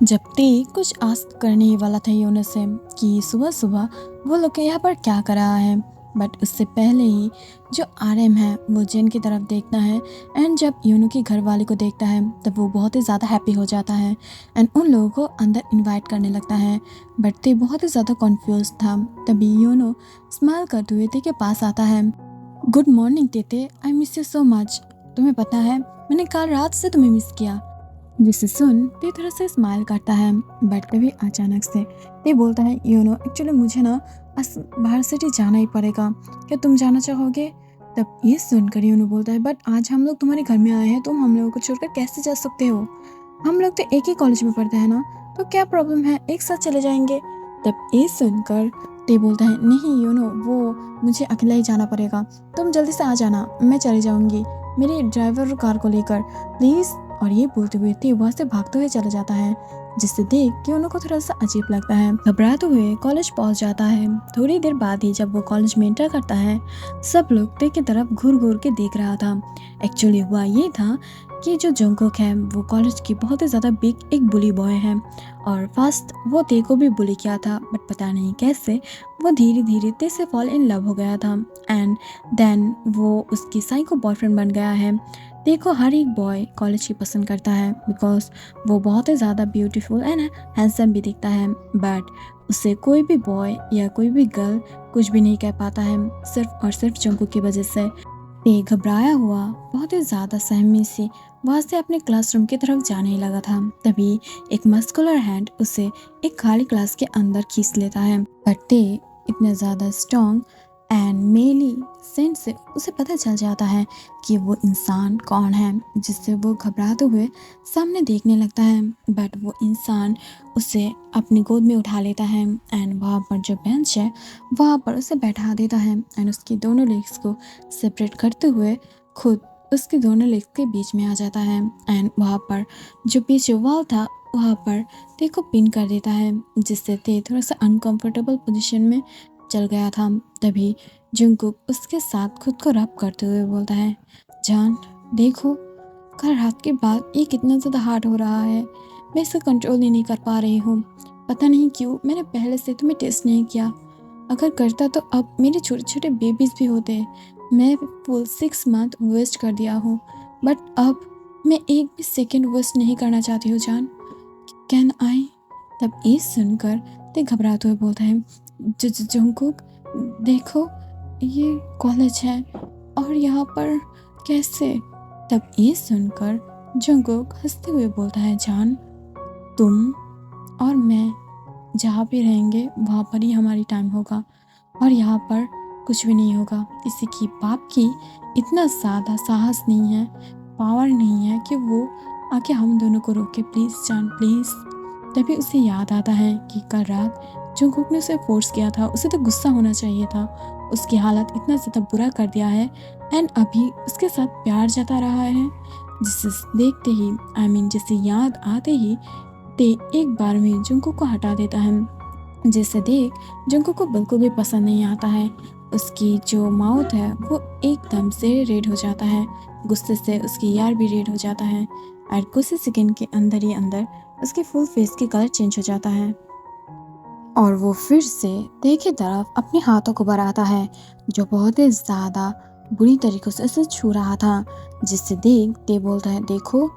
जब ते कुछ आस्क करने ही वाला था योनो से कि सुबह सुबह वो लोग यहाँ पर क्या कर रहा है, बट उससे पहले ही जो आरएम है वो जेन की तरफ देखता है। एंड जब योनो की घर वाले को देखता है तब वो बहुत ही ज़्यादा हैप्पी हो जाता है एंड उन लोगों को अंदर इनवाइट करने लगता है। बट ते बहुत ही ज़्यादा कन्फ्यूज था। तभी योनो स्माइल करते हुए ते के पास आता है। गुड मॉर्निंग तेते, I miss you so much. तुम्हें पता है मैंने कल रात से तुम्हें मिस किया। जिसे सुन ते थोड़ा सा स्माइल करता है। बट तभी अचानक से ते बोलता है योनो एक्चुअली मुझे ना आज बाहर सिटी जाना ही पड़ेगा, क्या तुम जाना चाहोगे? तब ये सुनकर योनो बोलता है बट आज हम लोग तुम्हारे घर में आए हैं, तुम हम लोगों को छोड़कर कैसे जा सकते हो? हम लोग तो एक ही कॉलेज में पढ़ते हैं ना, तो क्या प्रॉब्लम है, एक साथ चले जाएंगे। तब ये सुनकर ते बोलता है नहीं योनो, वो मुझे अकेला ही जाना पड़ेगा, तुम जल्दी से आ जाना, मैं चली जाऊंगी मेरे ड्राइवर कार को लेकर, प्लीज़। और ये बोलते हुए ते वहाँ से भागते हुए चला जाता है, जिससे देख के उनको थोड़ा सा अजीब लगता है। घबराते हुए कॉलेज पहुंच जाता है। थोड़ी देर बाद ही जब वो कॉलेज में एंटर करता है सब लोग ते की तरफ घूर घूर के देख रहा था। एक्चुअली हुआ ये था कि जो जंगकुक है वो कॉलेज की बहुत ही ज़्यादा बिग एक बुली बॉय है और फर्स्ट वो ते को भी बुली किया था, बट पता नहीं कैसे वो धीरे धीरे ते से फॉल इन लव हो गया था एंड देन वो उसकी साइको बॉयफ्रेंड बन गया है। देखो हर एक बॉय कॉलेज की पसंद करता है बिकॉज वो बहुत ही ज़्यादा ब्यूटीफुल एंड हैंडसम भी दिखता है, बट उससे कोई भी बॉय या कोई भी गर्ल कुछ भी नहीं कह पाता है सिर्फ और सिर्फ जंगकुक की वजह से। ते घबराया हुआ बहुत ही ज़्यादा सहमी सी वहाँ से अपने क्लासरूम की तरफ जाने ही लगा था। तभी एक मस्कुलर हैंड उसे एक खाली क्लास के अंदर खींच लेता है, बट ते इतना ज़्यादा स्ट्रॉन्ग एंड मेली सेंस से उसे पता चल जाता है कि वो इंसान कौन है, जिससे वो घबराते हुए सामने देखने लगता है। बट वो इंसान उसे अपनी गोद में उठा लेता है एंड वहाँ पर जो बेंच है वहाँ पर उसे बैठा देता है एंड उसकी दोनों लेग्स को सेपरेट करते हुए खुद उसके दोनों लेग्स के बीच में आ जाता है एंड वहाँ पर जो पीछे वॉल था वहाँ पर ते को पिन कर देता है, जिससे ते थोड़ा सा अनकंफर्टेबल पोजीशन में चल गया था। तभी जंगकुक उसके साथ खुद को रब करते हुए बोलता है जान देखो, कल रात के बाद ये कितना ज़्यादा हार्ड हो रहा है, मैं इसे कंट्रोल ही नहीं कर पा रही हूँ। पता नहीं क्यों मैंने पहले से तुम्हें टेस्ट नहीं किया, अगर करता तो अब मेरे छोटे छोटे बेबीज़ भी होते। मैं फुल 6 मंथ वेस्ट कर दिया हूँ, बट अब मैं एक भी सेकेंड वेस्ट नहीं करना चाहती हूँ जान, कैन आई? तब ये सुनकर ते घबराते हुए बोलता है जंगकुक देखो ये कॉलेज है और यहाँ पर कैसे? तब ये सुनकर जंगकुक हंसते हुए बोलता है जान, तुम और मैं जहाँ भी रहेंगे वहाँ पर ही हमारी टाइम होगा और यहाँ पर कुछ भी नहीं होगा। किसी की बाप की इतना ज़्यादा साहस नहीं है, पावर नहीं है कि वो आके हम दोनों को रोके, प्लीज़ जान प्लीज़। तभी उसे याद आता है कि कल रात जंगकुक ने उसे फोर्स किया था, उसे तो गुस्सा होना चाहिए था, उसकी हालत इतना ज़्यादा बुरा कर दिया है एंड अभी उसके साथ प्यार जता रहा है। जिसे देखते ही जिसे याद आते ही ते एक बार में जंगकुक को हटा देता है, जिसे देख जंगकुक को बिल्कुल भी पसंद नहीं आता है। उसकी जो माउथ है वो एकदम से रेड हो जाता है, गुस्से से उसकी यार भी रेड हो जाता है और कुछ ही सेकंड के अंदर ही अंदर उसके फुल फेस की कलर चेंज हो जाता है और वो फिर से ते की तरफ अपने हाथों को बढ़ाता है जो बहुत ही ज़्यादा बुरी तरीके से उसे छू रहा था। जिससे देख ते बोलता है देखो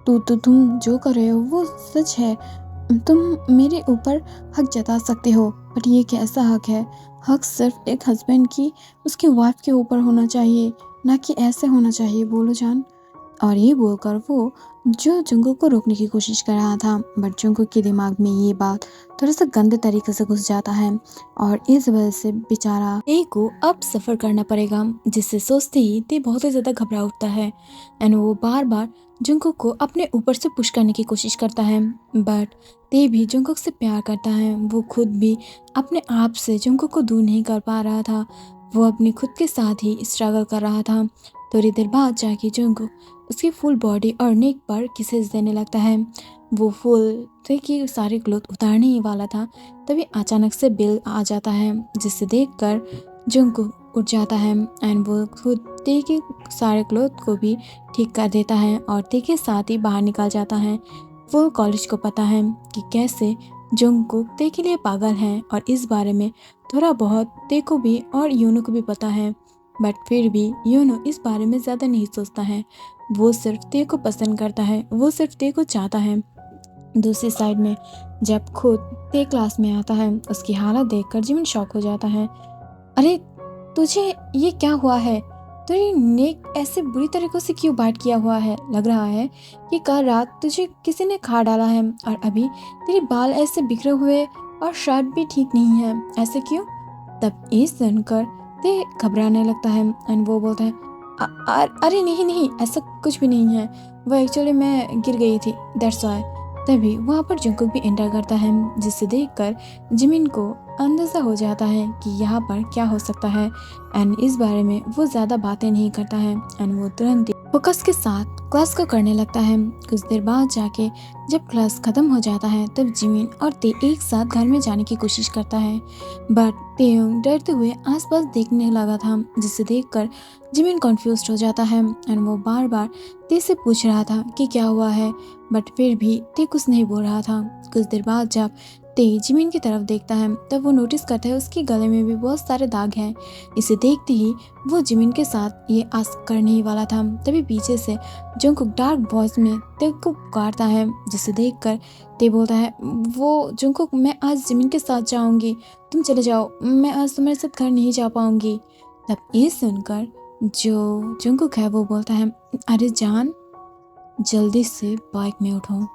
तुम जो कर रहे हो वो सच है, तुम मेरे ऊपर हक जता सकते हो, बट ये कैसा हक है? हक सिर्फ एक हस्बैंड की उसकी वाइफ के ऊपर होना चाहिए, ना कि ऐसे होना चाहिए, बोलो जान। और ये बोलकर वो जो जंगकुक को रोकने की कोशिश कर रहा था, बट जंगकुक के दिमाग में ये बात थोड़ा सा गंदे तरीके से घुस जाता है और इस वजह से बेचारा ते को अब सफ़र करना पड़ेगा, जिससे सोचते ही ते बहुत ही ज़्यादा घबरा उठता है एंड वो बार बार जंगकुक को अपने ऊपर से पुश करने की कोशिश करता है। बट ते भी जंगकुक से प्यार करता है, वो खुद भी अपने आप से जंगकुक को दूर नहीं कर पा रहा था, वो अपने खुद के साथ ही स्ट्रगल कर रहा था। थोड़ी देर बाद जाके जंगकुक उसकी फुल बॉडी और नेक पर किसेस देने लगता है। वो फुल थे कि सारे क्लोथ उतारने ही वाला था, तभी अचानक से बिल आ जाता है, जिसे देखकर जंगकुक उठ जाता है एंड वो खुद ते के सारे क्लोथ को भी ठीक कर देता है और ते के साथ ही बाहर निकल जाता है। फुल कॉलेज को पता है कि कैसे जंगकुक ते के लिए पागल है और इस बारे में थोड़ा बहुत ते को भी और यूनो को भी पता है। बट फिर भी यूनो इस बारे में ज़्यादा नहीं सोचता है। वो सिर्फ ते को पसंद करता है, वो सिर्फ ते को चाहता है। दूसरी साइड में जब खुद ते क्लास में आता है, उसकी हालत देखकर जिमिन शॉक हो जाता है। अरे तुझे ये क्या हुआ है? तेरी नेक ऐसे बुरी तरीकों से क्यों बाइट किया हुआ है? लग रहा है कि कल रात तुझे किसी ने खा डाला है और अभी तेरे बाल ऐसे बिखरे हुए और शर्ट भी ठीक नहीं है। ऐसे क्यों? तब ये सुनकर ते घबराने लगता है एंड वो बोलता है अरे नहीं नहीं, ऐसा कुछ भी नहीं है। वो एक्चुअली मैं गिर गई थी, दैट्स व्हाई। तभी वहाँ पर जंकुक भी एंटर करता है, जिसे देखकर जिमिन को अंदाजा हो जाता है कि यहाँ पर क्या हो सकता है एंड इस बारे में वो ज़्यादा बातें नहीं करता है एंड वो तुरंत फोकस के साथ क्लास को करने लगता है। कुछ देर बाद जाके जब क्लास खत्म हो जाता है तब जिमिन और ते एक साथ घर में जाने की कोशिश करता है, बट तेयोंग डरते हुए आसपास देखने लगा था, जिसे देखकर जिमिन कॉन्फ्यूज हो जाता है एंड वो बार बार ते से पूछ रहा था कि क्या हुआ है, बट फिर भी ते कुछ नहीं बोल रहा था। कुछ देर बाद जब ते जिमिन की तरफ देखता है तब वो नोटिस करता है उसके गले में भी बहुत सारे दाग हैं। इसे देखते ही वो जिमिन के साथ ये आस्क करने ही वाला था, तभी पीछे से जंकुक डार्क वॉइस में ते को पुकारता है, जिसे देखकर ते बोलता है वो जंकुक मैं आज जिमिन के साथ जाऊंगी, तुम चले जाओ, मैं आज तुम्हारे साथ घर नहीं जा पाऊंगी। तब ये सुनकर जो जंकुक है वो बोलता है अरे जान, जल्दी से बाइक में उठो,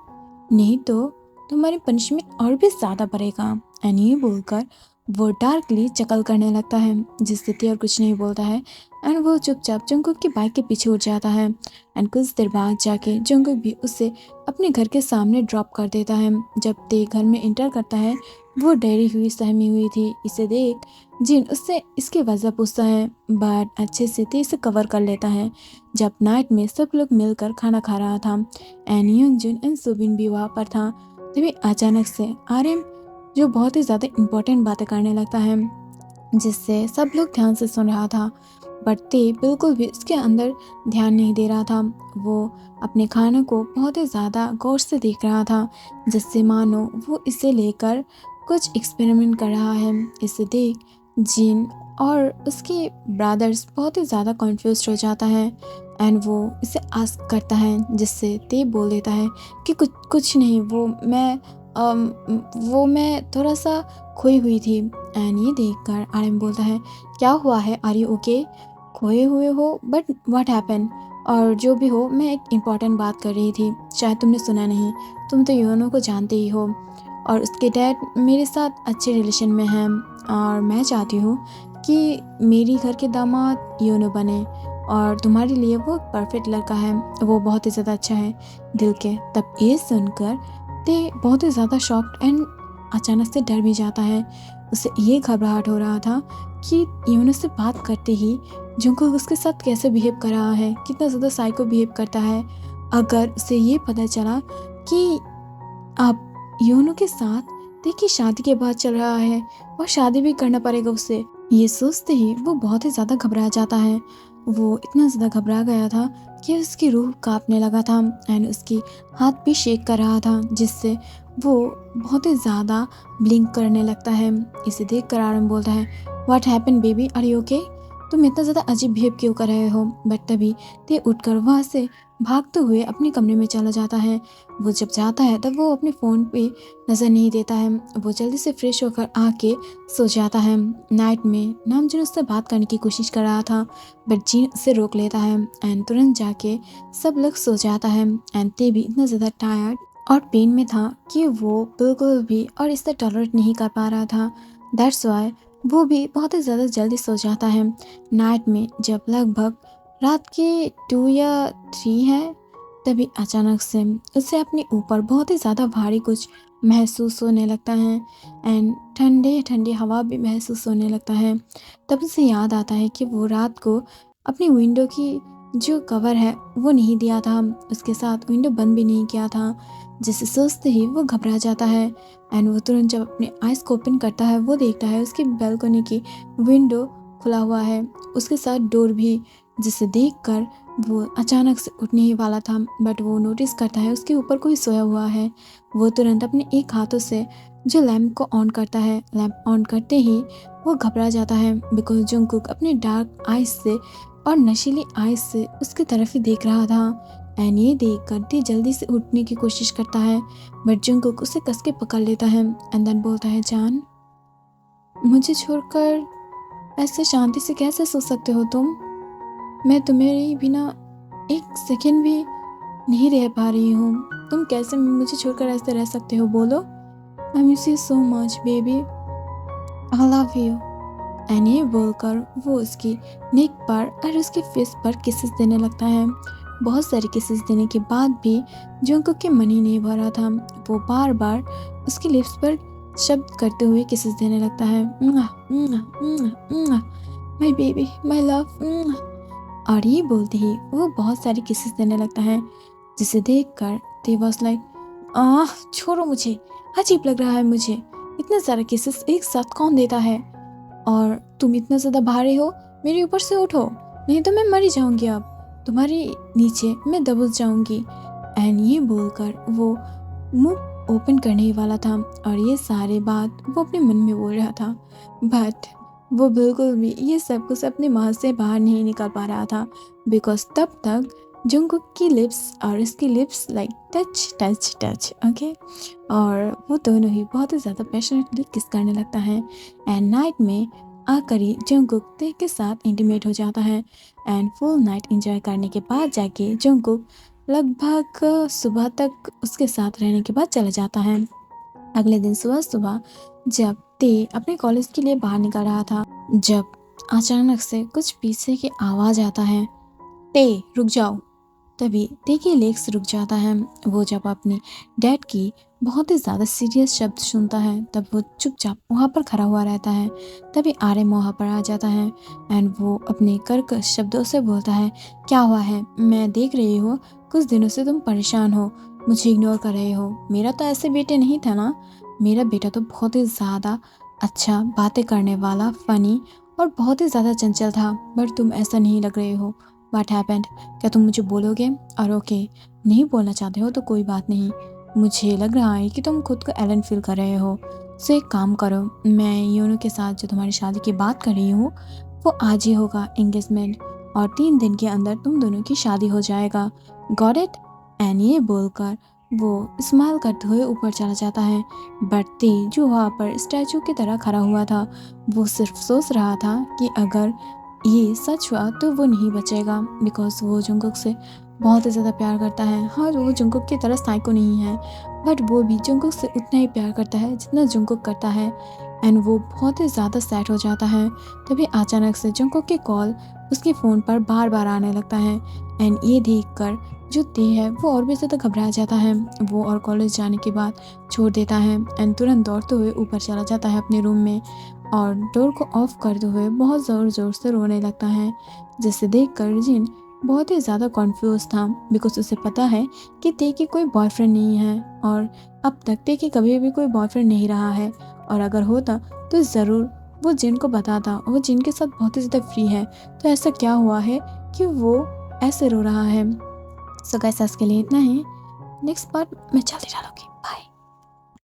नहीं तो तुम्हारी पनिशमेंट और भी ज़्यादा बढ़ेगा। एंड ये बोलकर वो डार्कली चकल करने लगता है, जिससे ते और कुछ नहीं बोलता है एंड वो चुपचाप जंकुक की बाइक के पीछे उठ जाता है एंड कुछ देर बाद जाके जंकुक भी उसे अपने घर के सामने ड्रॉप कर देता है। जब ते घर में इंटर करता है वो डरी हुई सहमी हुई थी। इसे देख जिन उससे इसकी वजह पूछता है, बट अच्छे से ते इसे कवर कर लेता है। जब नाइट में सब लोग मिलकर खाना खा रहा था एंड यूनजुन एंड सुबिन भी वहाँ पर था, तभी अचानक से आर्यन जो बहुत ही ज़्यादा इम्पोर्टेंट बातें करने लगता है, जिससे सब लोग ध्यान से सुन रहा था, बट ते बिल्कुल भी इसके अंदर ध्यान नहीं दे रहा था। वो अपने खाने को बहुत ही ज़्यादा गौर से देख रहा था, जिससे मानो वो इसे लेकर कुछ एक्सपेरिमेंट कर रहा है। इसे देख जिन और उसके ब्रदर्स बहुत ही ज़्यादा कॉन्फ्यूज हो जाता है एंड वो इसे आस्क करता है, जिससे ते बोल देता है कि कुछ नहीं, वो मैं थोड़ा सा खोई हुई थी। एंड ये देखकर आर्यन बोलता है क्या हुआ है, आर यू ओके? खोए हुए हो, बट व्हाट हैपन? और जो भी हो, मैं एक इम्पॉर्टेंट बात कर रही थी, शायद तुमने सुना नहीं। तुम तो योनो को जानते ही हो और उसके डैड मेरे साथ अच्छे रिलेशन में हैं और मैं चाहती हूँ कि मेरी घर के दामाद योनो बने और तुम्हारे लिए वो परफेक्ट लड़का है, वो बहुत ही ज़्यादा अच्छा है दिल के। तब ये सुनकर ते बहुत ही ज़्यादा शॉक्ड एंड अचानक से डर भी जाता है। उसे ये घबराहट हो रहा था कि योनो से बात करते ही जंकुक उसके साथ कैसे बिहेव कर रहा है, कितना ज़्यादा साइको बिहेव करता है। अगर उसे ये पता चला कि अब योनो के साथ देखिए शादी के बाद चल रहा है और शादी भी करना पड़ेगा उसे, ये सोचते ही वो बहुत ही ज़्यादा घबरा जाता है। वो इतना ज़्यादा घबरा गया था कि उसकी रूह कांपने लगा था एंड उसकी हाथ भी शेक कर रहा था, जिससे वो बहुत ही ज़्यादा ब्लिंक करने लगता है। इसे देख कर आरम बोलता है what happen baby, are you okay? तुम इतना ज़्यादा अजीब बिहेव क्यों कर रहे हो? बट तभी ते उठकर वहाँ से भागते हुए अपने कमरे में चला जाता है। वो जब जाता है तब वो अपने फ़ोन पे नज़र नहीं देता है। वो जल्दी से फ्रेश होकर आके सो जाता है। नाइट में नामजुन उससे बात करने की कोशिश कर रहा था, बट जीन उसे रोक लेता है एंड तुरंत जाके सब लोग सो जाता है एंड ते भी इतना ज़्यादा टायर्ड और पेन में था कि वो बिल्कुल भी और इसे टॉलरेट नहीं कर पा रहा था। दैट्स वाई वो भी बहुत ही ज़्यादा जल्दी सो जाता है। नाइट में जब लगभग रात के 2 या 3 है, तभी अचानक से उसे अपने ऊपर बहुत ही ज़्यादा भारी कुछ महसूस होने लगता है एंड ठंडे ठंडी हवा भी महसूस होने लगता है। तब उसे याद आता है कि वो रात को अपनी विंडो की जो कवर है वो नहीं दिया था, उसके साथ विंडो बंद भी नहीं किया था, जिसे सोचते ही वो घबरा जाता है एंड वो तुरंत जब अपने आइज़ को ओपन करता है वो देखता है उसकी बालकनी की विंडो खुला हुआ है, उसके साथ डोर भी, जिसे देखकर वो अचानक से उठने ही वाला था, बट वो नोटिस करता है उसके ऊपर कोई सोया हुआ है। वो तुरंत अपने एक हाथों से जो लैंप को ऑन करता है। लैंप ऑन करते ही वो घबरा जाता है बिकॉज जंगकुक अपने डार्क आइज से और नशीली आइज से उसकी तरफ ही देख रहा था। एंड ये देख कर ते जल्दी से उठने की कोशिश करता है, बट जंगकुक उसे कस के पकड़ लेता है एंड देन बोलता है, जान, मुझे छोड़कर ऐसे शांति से कैसे सो सकते हो तुम? मैं तुम्हारे बिना एक सेकंड भी नहीं रह पा रही हूँ। तुम कैसे मुझे छोड़कर ऐसे रह सकते हो, बोलो? I miss you so much baby, I love you. And ये बोलकर वो उसकी नेक पर और उसके फेस पर किसेस देने लगता है। बहुत सारी किसेस देने के बाद भी जंगकुक के मन ही नहीं भरा था। वो बार बार उसके लिप्स पर शब्द करते हुए किसेस देने लगता है, माय बेबी, माय लव। और ये बोलते ही वो बहुत सारी किसेस देने लगता है, जिसे देखकर दे वाज लाइक, छोड़ो मुझे, अजीब लग रहा है मुझे, इतने सारे किसेस एक साथ कौन देता है? और तुम इतना ज़्यादा भारी हो, मेरे ऊपर से उठो, नहीं तो मैं मरी जाऊंगी। अब तुम्हारे नीचे मैं दबुस जाऊंगी। एंड ये बोलकर वो मुंह ओपन करने ही वाला था और ये सारे बात वो अपने मन में बोल रहा था, बट वो बिल्कुल भी ये सब कुछ अपने माँ से बाहर नहीं निकल पा रहा था बिकॉज तब तक जंगकुक की लिप्स और इसकी lips like touch touch touch, okay. और वो दोनों ही बहुत ही ज़्यादा पैशनेटली किस करने लगता है। एंड नाइट में आकर ही जंगकुक ते के साथ इंटीमेट हो जाता है। एंड फुल नाइट एंजॉय करने के बाद जाके जंगकुक लगभग सुबह तक उसके साथ रहने के बाद चला जाता है। अगले दिन सुबह सुबह जब ते अपने कॉलेज के लिए बाहर निकल रहा था, जब अचानक से कुछ पीछे की आवाज़ आता है, ते रुक जाओ। तभी ते की लेग्स रुक जाता है। वो जब अपने डैड की बहुत ही ज़्यादा सीरियस शब्द सुनता है तब वो चुपचाप वहाँ पर खड़ा हुआ रहता है। तभी आर्यन वहाँ पर आ जाता है एंड वो अपने कर्कश शब्दों से बोलता है, क्या हुआ है? मैं देख रही हूँ कुछ दिनों से तुम परेशान हो, मुझे इग्नोर कर रहे हो। मेरा तो ऐसे बेटे नहीं था ना, मेरा बेटा तो बहुत ही ज़्यादा अच्छा, बातें करने वाला, फ़नी और बहुत ही ज़्यादा चंचल था, बट तुम ऐसा नहीं लग रहे हो। What happened? क्या तुम मुझे बोलोगे? और ओके, नहीं बोलना चाहते हो तो कोई बात नहीं। मुझे लग रहा है कि तुम खुद को एलन फील कर रहे हो। सो एक काम करो, मैं योनो के साथ जो तुम्हारी शादी की बात कर रही हूँ वो आज ही होगा एंगेजमेंट, और 3 दिन के अंदर तुम दोनों की शादी हो जाएगा। Got it? एंड ये बोलकर वो स्माइल करते हुए ऊपर चला जाता है। बट ते जो वहाँ पर स्टैचू की तरह खड़ा हुआ था, वो सिर्फ सोच रहा था कि अगर ये सच हुआ तो वो नहीं बचेगा बिकॉज वो जंगकुक से बहुत ही ज़्यादा प्यार करता है। हाँ, वो जंगकुक की तरह साइको नहीं है, बट वो भी जंगकुक से उतना ही प्यार करता है जितना जंगकुक करता है। एंड वो बहुत ही ज़्यादा सैड हो जाता है। तभी अचानक से जंगकुक की कॉल उसके फ़ोन पर बार बार आने लगता है। एंड ये देखकर जो ते है वो और भी ज़्यादा घबरा जाता है। वो और कॉलेज जाने के बाद छोड़ देता है एंड तुरंत दौड़ते हुए ऊपर चला जाता है अपने रूम में और डोर को ऑफ करते हुए बहुत ज़ोर ज़ोर से रोने लगता है, जिसे देखकर जिन बहुत ही ज़्यादा कॉन्फ्यूज़ था बिकॉज उसे पता है कि ते की कोई बॉयफ्रेंड नहीं है और अब तक ते की कभी भी कोई बॉयफ्रेंड नहीं रहा है, और अगर होता तो ज़रूर वो जिन को बताता। वो जिन के साथ बहुत ही ज़्यादा फ्री है, तो ऐसा क्या हुआ है कि वो ऐसे रो रहा है। सो गाइस, आज के लिए इतना ही। नेक्स्ट पार्ट मैं जल्दी डालूंगी।